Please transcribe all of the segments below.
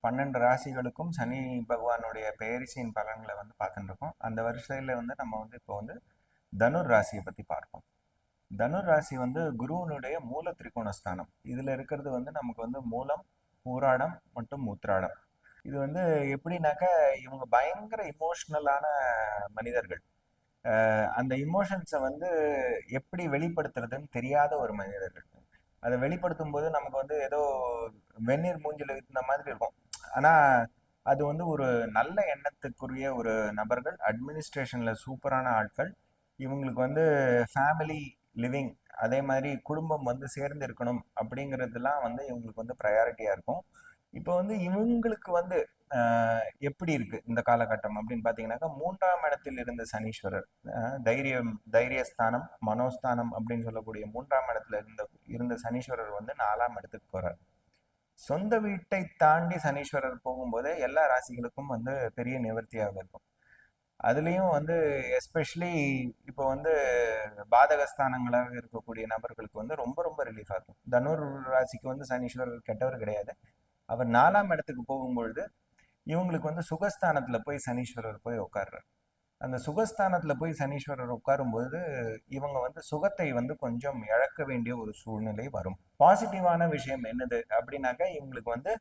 12 ராசிகளுக்கும் சனி பகவானுடைய பெயர்ச்சியின் பலன்களை வந்து பார்த்துட்டு இருக்கோம். அந்த வரிசையில் வந்து நம்ம வந்து இப்போ வந்து தனுர் ராசியை பற்றி பார்ப்போம். தனுர் ராசி வந்து குருவனுடைய மூல திரிகோணஸ்தானம். இதில் இருக்கிறது வந்து நமக்கு வந்து மூலம், பூராடம் மற்றும் உத்திராடம். இது வந்து எப்படின்னாக்கா இவங்க பயங்கர இமோஷ்னலான மனிதர்கள். அந்த இமோஷன்ஸை வந்து எப்படி வெளிப்படுத்துறதுன்னு தெரியாத ஒரு மனிதர்கள். அதை வெளிப்படுத்தும் போது நமக்கு வந்து ஏதோ வெந்நீர் மூஞ்சில இந்த மாதிரி இருக்கும். ஆனா அது வந்து ஒரு நல்ல எண்ணத்துக்குரிய ஒரு நபர்கள், அட்மினிஸ்ட்ரேஷன்ல சூப்பரான ஆட்கள். இவங்களுக்கு வந்து ஃபேமிலி லிவிங், அதே மாதிரி குடும்பம் வந்து சேர்ந்து இருக்கணும் அப்படிங்கிறதுலாம் வந்து இவங்களுக்கு வந்து ப்ரையாரிட்டியா இருக்கும். இப்போ வந்து இவங்களுக்கு வந்து எப்படி இருக்கு இந்த காலகட்டம் அப்படின்னு பார்த்தீங்கன்னாக்கா, 3ஆம் இடத்தில் இருந்த சனீஸ்வரர், தைரியஸ்தானம், மனோஸ்தானம் அப்படின்னு சொல்லக்கூடிய 3ஆம் இடத்துல இருந்த சனீஸ்வரர் வந்து 4ஆம் இடத்துக்கு போறார். சொந்த வீட்டை தாண்டி சனீஸ்வரர் போகும்போதே எல்லா ராசிகளுக்கும் வந்து பெரிய நிவர்த்தியாக இருக்கும். அதுலேயும் வந்து எஸ்பெஷலி இப்போ வந்து பாதகஸ்தானங்களாக இருக்கக்கூடிய நபர்களுக்கு வந்து ரொம்ப ரொம்ப ரிலீஃபாக இருக்கும். தனுர் ராசிக்கு வந்து சனீஸ்வரர் கெட்டவர் கிடையாது. அவர் 4ஆம் இடத்துக்கு போகும்பொழுது இவங்களுக்கு வந்து சுகஸ்தானத்தில் போய் சனீஸ்வரர் போய் உட்கார்றார். அந்த சுகஸ்தானத்தில் போய் சனீஸ்வரர் உட்காரும்போது இவங்க வந்து சுகத்தை வந்து கொஞ்சம் இழக்க வேண்டிய ஒரு சூழ்நிலை வரும். பாசிட்டிவான விஷயம் என்னது அப்படின்னாக்கா, இவங்களுக்கு வந்து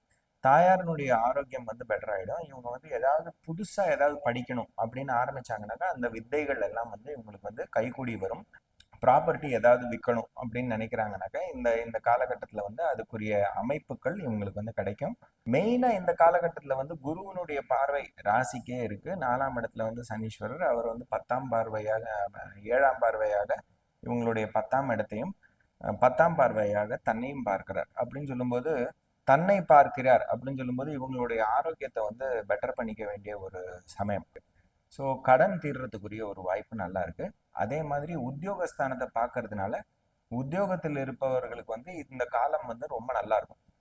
தாயாரினுடைய ஆரோக்கியம் வந்து பெட்டர் ஆகிடும். இவங்க வந்து ஏதாவது புதுசாக ஏதாவது படிக்கணும் அப்படின்னு ஆரம்பிச்சாங்கனாக்கா அந்த வித்தைகள் எல்லாம் வந்து இவங்களுக்கு வந்து கைகூடி வரும். ப்ராப்பர்ட்டி ஏதாவது விற்கணும் அப்படின்னு நினைக்கிறாங்கனாக்கா இந்த இந்த காலகட்டத்தில் வந்து அதுக்குரிய அமைப்புகள் இவங்களுக்கு வந்து கிடைக்கும். மெயினாக இந்த காலகட்டத்தில் வந்து குருவனுடைய பார்வை ராசிக்கே இருக்கு. 4ஆம் இடத்துல வந்து சனீஸ்வரர், அவர் வந்து 10ஆம் பார்வையாக, 7ஆம் பார்வையாக இவங்களுடைய 10ஆம் இடத்தையும், 10ஆம் பார்வையாக தன்னையும் பார்க்கிறார். அப்படின்னு சொல்லும்போது தன்னை பார்க்கிறார் அப்படின்னு சொல்லும்போது இவங்களுடைய ஆரோக்கியத்தை வந்து பெட்டர் பண்ணிக்க வேண்டிய ஒரு சமயம். ஸோ கடன் தீர்றதுக்குரிய ஒரு வாய்ப்பு நல்லா இருக்கு. அதே மாதிரி உத்தியோகஸ்தானத்தை பார்க்கறதுனால உத்தியோகத்தில் இருப்பவர்களுக்கு வந்து இந்த காலம் வந்து ரொம்ப நல்லா இருக்கும்.